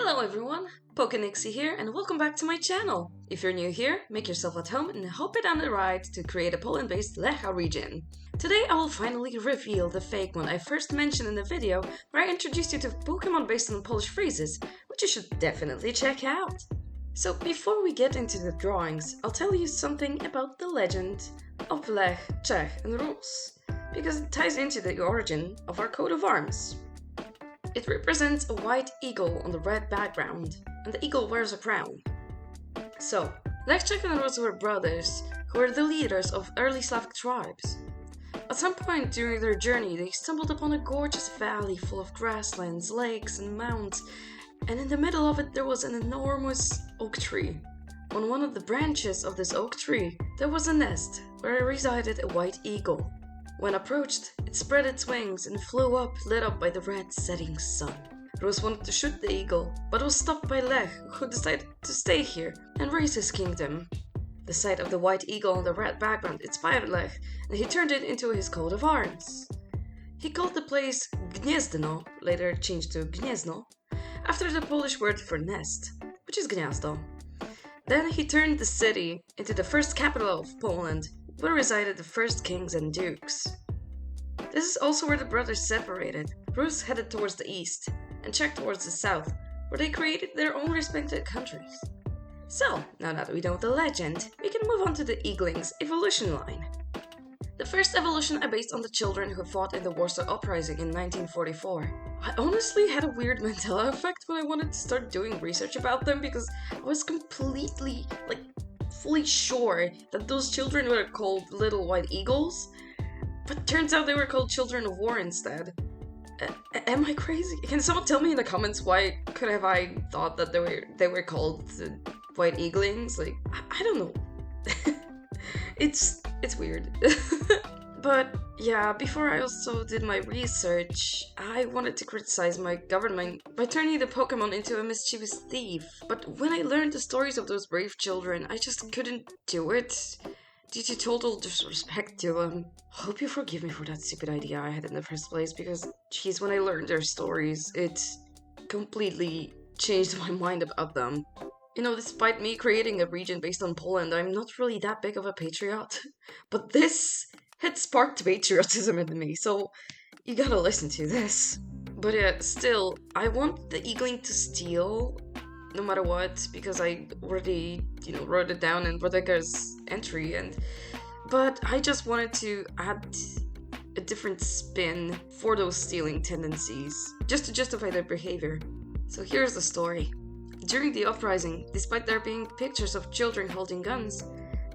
Hello everyone, Pokenixie here and welcome back to my channel. If you're new here, make yourself at home and hop it on the ride to create a Poland-based Lecha region. Today I will finally reveal the Fakemon I first mentioned in the video where I introduced you to Pokemon based on Polish phrases, which you should definitely check out. So before we get into the drawings, I'll tell you something about the legend of Lech, Czech and Rus, because it ties into the origin of our coat of arms. It represents a white eagle on the red background, and the eagle wears a crown. So, Lech, Czech and Rus were brothers who were the leaders of early Slavic tribes. At some point during their journey, they stumbled upon a gorgeous valley full of grasslands, lakes and mounds, and in the middle of it there was an enormous oak tree. On one of the branches of this oak tree, there was a nest where resided a white eagle. When approached, it spread its wings and flew up, lit up by the red setting sun. Rus wanted to shoot the eagle, but was stopped by Lech, who decided to stay here and raise his kingdom. The sight of the white eagle on the red background inspired Lech, and he turned it into his coat of arms. He called the place Gniezno, later changed to Gniezno, after the Polish word for nest, which is Gniazdo. Then he turned the city into the first capital of Poland, where resided the first kings and dukes. This is also where the brothers separated. Rus headed towards the east, and Czech towards the south, where they created their own respective countries. So, now that we know the legend, we can move on to the Igling's evolution line. The first evolution I based on the children who fought in the Warsaw Uprising in 1944. I honestly had a weird Mandela effect when I wanted to start doing research about them because I was completely, fully sure that those children were called Little White Eagles, but turns out they were called Children of War instead. Am I crazy? Can someone tell me in the comments why could have I thought that they were called the White Eaglings? I don't know. It's weird. But yeah, before I also did my research, I wanted to criticize my government by turning the Pokemon into a mischievous thief. But when I learned the stories of those brave children, I just couldn't do it, due to total disrespect to them. Hope you forgive me for that stupid idea I had in the first place, because geez, when I learned their stories, it completely changed my mind about them. You know, despite me creating a region based on Poland, I'm not really that big of a patriot. But this had sparked patriotism in me, so you gotta listen to this. But yeah, still, I want the Igling to steal, no matter what, because I already, wrote it down in Bodeka's entry, but I just wanted to add a different spin for those stealing tendencies, just to justify their behavior. So here's the story. During the uprising, despite there being pictures of children holding guns,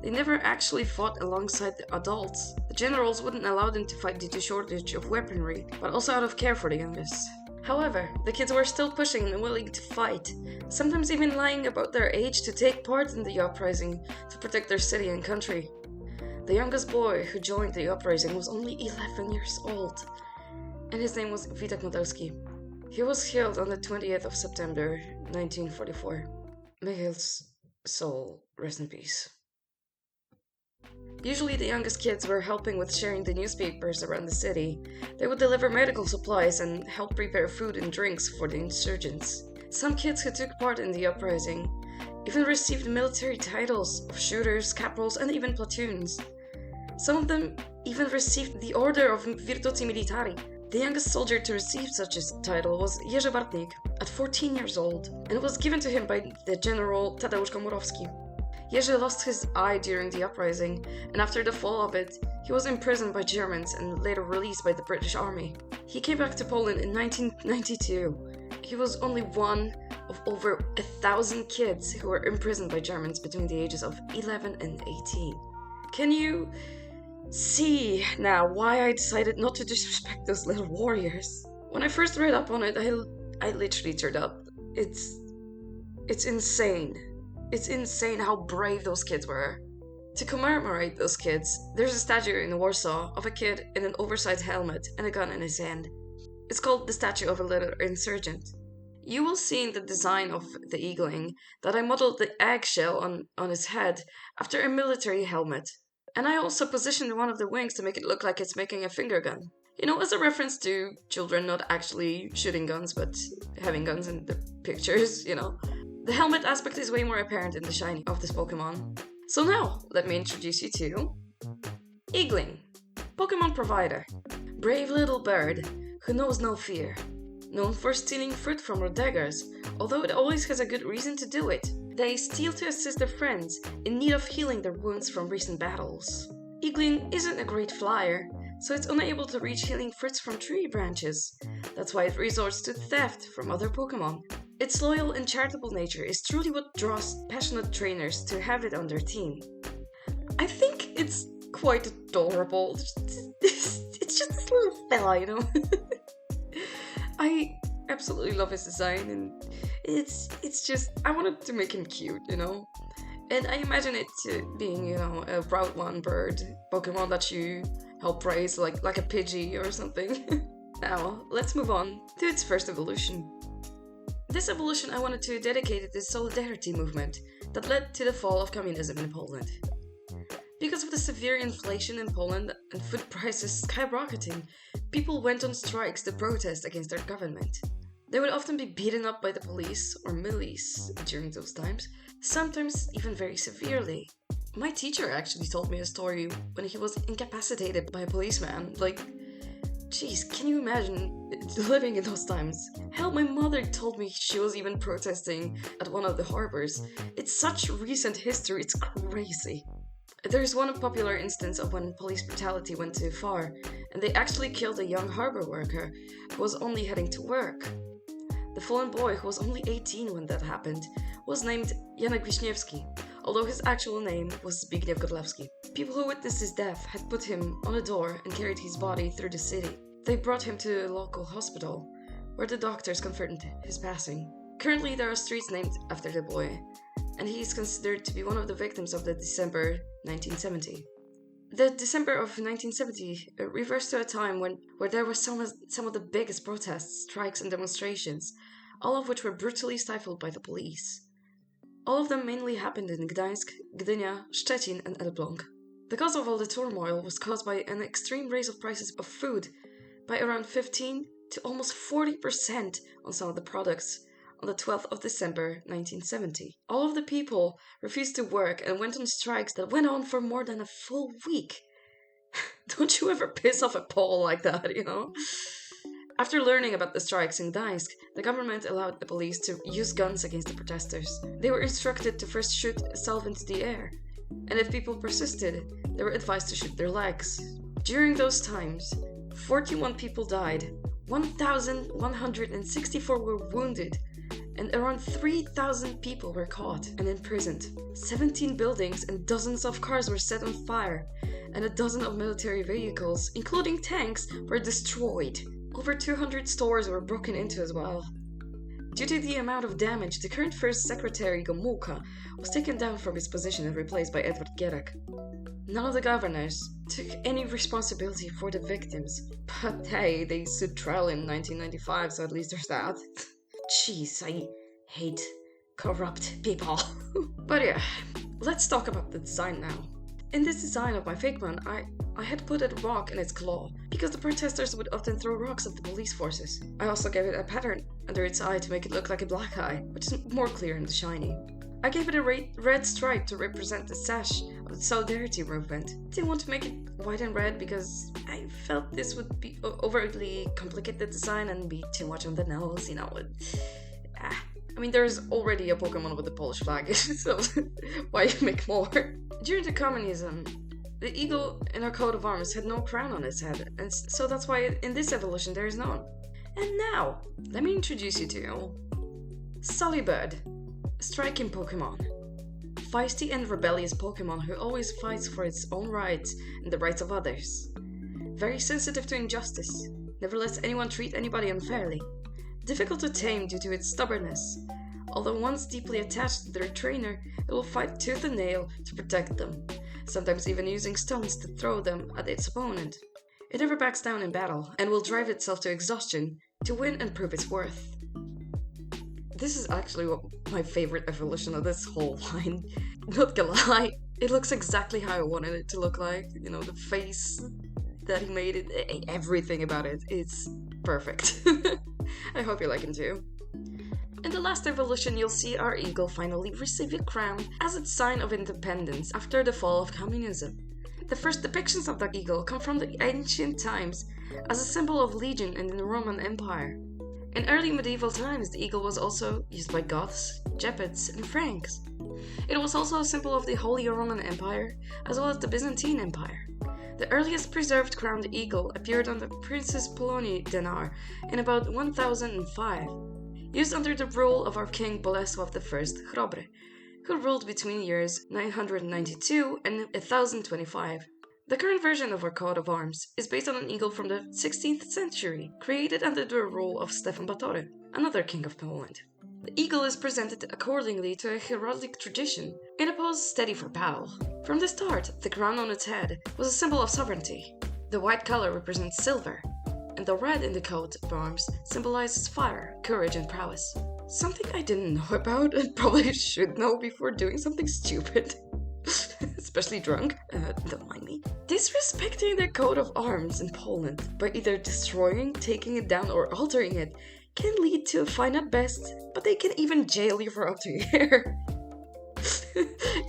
they never actually fought alongside the adults. The generals wouldn't allow them to fight due to shortage of weaponry, but also out of care for the youngest. However, the kids were still pushing and willing to fight, sometimes even lying about their age to take part in the uprising to protect their city and country. The youngest boy who joined the uprising was only 11 years old, and his name was Witek Modelski. He was killed on the 20th of September, 1944. May his soul rest in peace. Usually the youngest kids were helping with sharing the newspapers around the city. They would deliver medical supplies and help prepare food and drinks for the insurgents. Some kids who took part in the uprising even received military titles of shooters, caporals, and even platoons. Some of them even received the Order of Virtuti Militari. The youngest soldier to receive such a title was Jerzy Bartnik, at 14 years old, and it was given to him by the General Tadeusz Komorowski. Jerzy lost his eye during the uprising, and after the fall of it, he was imprisoned by Germans and later released by the British Army. He came back to Poland in 1992. He was only one of over 1,000 kids who were imprisoned by Germans between the ages of 11 and 18. Can you see now why I decided not to disrespect those little warriors? When I first read up on it, I literally turned up. It's insane. It's insane how brave those kids were. To commemorate those kids, there's a statue in Warsaw of a kid in an oversized helmet and a gun in his hand. It's called the Statue of a Little Insurgent. You will see in the design of the Igling that I modeled the eggshell on his head after a military helmet. And I also positioned one of the wings to make it look like it's making a finger gun. As a reference to children not actually shooting guns, but having guns in the pictures. The helmet aspect is way more apparent in the shiny of this Pokemon. So now, let me introduce you to Igling, Pokemon provider. Brave little bird who knows no fear. Known for stealing fruit from Rodeggers, although it always has a good reason to do it. They steal to assist their friends in need of healing their wounds from recent battles. Igling isn't a great flyer, so it's unable to reach healing fruits from tree branches. That's why it resorts to theft from other Pokemon. Its loyal and charitable nature is truly what draws passionate trainers to have it on their team. I think it's quite adorable. It's just this little fella. I absolutely love his design, and it's just, I wanted to make him cute. And I imagine it being, a Route 1 bird Pokemon that you help raise, like a Pidgey or something. Now, let's move on to its first evolution. This evolution I wanted to dedicate to the Solidarity movement that led to the fall of communism in Poland. Because of the severe inflation in Poland and food prices skyrocketing, people went on strikes to protest against their government. They would often be beaten up by the police or milice during those times, sometimes even very severely. My teacher actually told me a story when he was incapacitated by a policeman. Jeez, can you imagine living in those times? Hell, my mother told me she was even protesting at one of the harbors. It's such recent history, it's crazy. There's one popular instance of when police brutality went too far, and they actually killed a young harbor worker who was only heading to work. The fallen boy, who was only 18 when that happened, was named Janek Wiśniewski, although his actual name was Zbigniew Godlewski. People who witnessed his death had put him on a door and carried his body through the city. They brought him to a local hospital, where the doctors confirmed his passing. Currently, there are streets named after the boy, and he is considered to be one of the victims of the December 1970. The December of 1970 refers to a time where there were some of the biggest protests, strikes and demonstrations, all of which were brutally stifled by the police. All of them mainly happened in Gdańsk, Gdynia, Szczecin and Elbląg. The cause of all the turmoil was caused by an extreme raise of prices of food by around 15 to almost 40% on some of the products on the 12th of December 1970. All of the people refused to work and went on strikes that went on for more than a full week. Don't you ever piss off a Pole like that, After learning about the strikes in Gdańsk, the government allowed the police to use guns against the protesters. They were instructed to first shoot a salve into the air, and if people persisted, they were advised to shoot their legs. During those times, 41 people died, 1,164 were wounded, and around 3,000 people were caught and imprisoned. 17 buildings and dozens of cars were set on fire, and a dozen of military vehicles, including tanks, were destroyed. Over 200 stores were broken into as well. Due to the amount of damage, the current First Secretary Gomułka was taken down from his position and replaced by Edward Gierek. None of the governors took any responsibility for the victims, but hey, they stood trial in 1995, so at least there's that. Jeez, I hate corrupt people. But yeah, let's talk about the design now. In this design of my Fakemon, I had put a rock in its claw, because the protesters would often throw rocks at the police forces. I also gave it a pattern under its eye to make it look like a black eye, which is more clear in the shiny. I gave it a red stripe to represent the sash of the Solidarity movement. Didn't want to make it white and red because I felt this would be overly complicate the design and be too much on the nose, there's already a Pokemon with the Polish flag, so why make more? During the communism, the eagle in our coat of arms had no crown on its head, and so that's why in this evolution there is none. And now, let me introduce you to Sallybird, a striking Pokemon. Feisty and rebellious Pokemon who always fights for its own rights and the rights of others. Very sensitive to injustice, never lets anyone treat anybody unfairly. Difficult to tame due to its stubbornness. Although once deeply attached to their trainer, it will fight tooth and nail to protect them, sometimes even using stones to throw them at its opponent. It never backs down in battle, and will drive itself to exhaustion to win and prove its worth. This is actually my favorite evolution of this whole line. Not gonna lie, it looks exactly how I wanted it to look like. The face, that he made it, everything about it, it's perfect. I hope you like him too. In the last evolution, you'll see our eagle finally receive a crown as its sign of independence after the fall of communism. The first depictions of the eagle come from the ancient times as a symbol of legion in the Roman Empire. In early medieval times, the eagle was also used by Goths, Gepids, and Franks. It was also a symbol of the Holy Roman Empire, as well as the Byzantine Empire. The earliest preserved crowned eagle appeared on the Princess Poloni dinar in about 1005, used under the rule of our king Bolesław I Chrobre, who ruled between years 992 and 1025. The current version of our coat of arms is based on an eagle from the 16th century, created under the rule of Stefan Batory, another king of Poland. The eagle is presented accordingly to a heraldic tradition, in a pose steady for battle. From the start, the crown on its head was a symbol of sovereignty. The white color represents silver, and the red in the coat of arms symbolizes fire, courage, and prowess. Something I didn't know about and probably should know before doing something stupid. Especially drunk, don't mind me. Disrespecting the coat of arms in Poland by either destroying, taking it down, or altering it can lead to a fine at best, but they can even jail you for up to a year.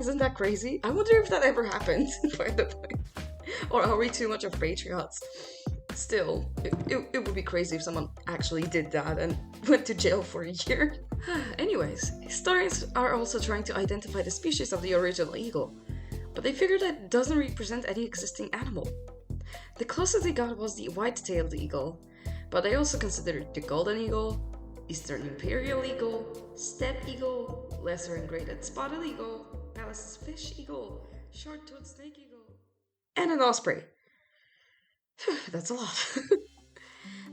Isn't that crazy? I wonder if that ever happened, by the way. Or are we too much of patriots? Still, it would be crazy if someone actually did that and went to jail for a year. Anyways, historians are also trying to identify the species of the original eagle, but they figured that it doesn't represent any existing animal. The closest they got was the white-tailed eagle, but they also considered the golden eagle, eastern imperial eagle, steppe eagle, lesser and graded spotted eagle, Pallas's fish eagle, short-toed snake eagle, and an osprey. That's a lot.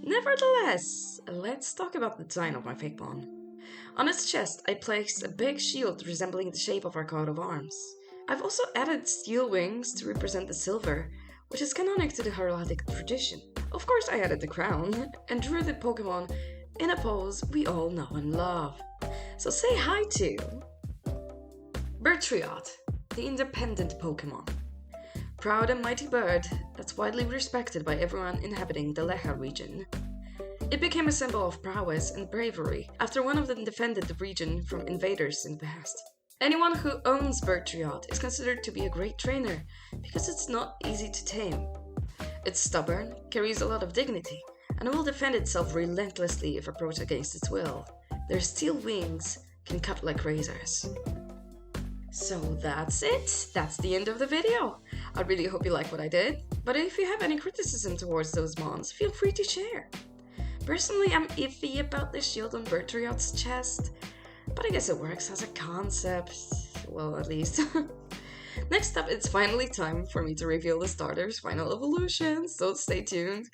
Nevertheless, let's talk about the design of my Fakemon. On its chest, I placed a big shield resembling the shape of our coat of arms. I've also added steel wings to represent the silver, which is canonic to the heraldic tradition. Of course, I added the crown and drew the Pokemon in a pose we all know and love. So say hi to Bertrude, the independent Pokemon. Proud and mighty bird that's widely respected by everyone inhabiting the Lecha region. It became a symbol of prowess and bravery after one of them defended the region from invaders in the past. Anyone who owns Bertrude is considered to be a great trainer because it's not easy to tame. It's stubborn, carries a lot of dignity, and will defend itself relentlessly if approached against its will. Their steel wings can cut like razors. So that's it. That's the end of the video. I really hope you like what I did, but if you have any criticism towards those mons, feel free to share. Personally, I'm iffy about the shield on Bertrude's chest, but I guess it works as a concept. Well, at least. Next up, it's finally time for me to reveal the starter's final evolution, so stay tuned.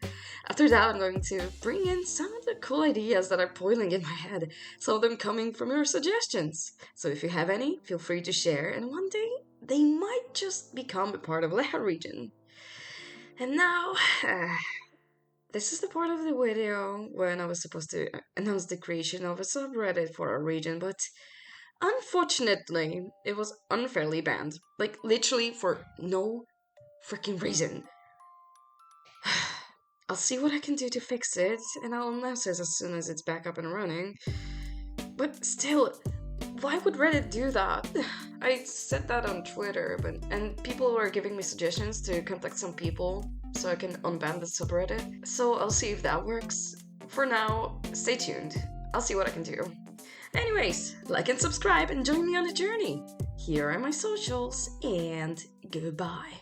After that, I'm going to bring in some of the cool ideas that are boiling in my head, some of them coming from your suggestions. So if you have any, feel free to share, and one day, they might just become a part of Lecha region. And now, this is the part of the video when I was supposed to announce the creation of a subreddit for our region, but unfortunately, it was unfairly banned. Like, literally for no freaking reason. I'll see what I can do to fix it, and I'll announce it as soon as it's back up and running. But still, why would Reddit do that? I said that on Twitter, and people were giving me suggestions to contact some people so I can unban the subreddit. So I'll see if that works. For now, stay tuned. I'll see what I can do. Anyways, like and subscribe and join me on the journey. Here are my socials, and goodbye.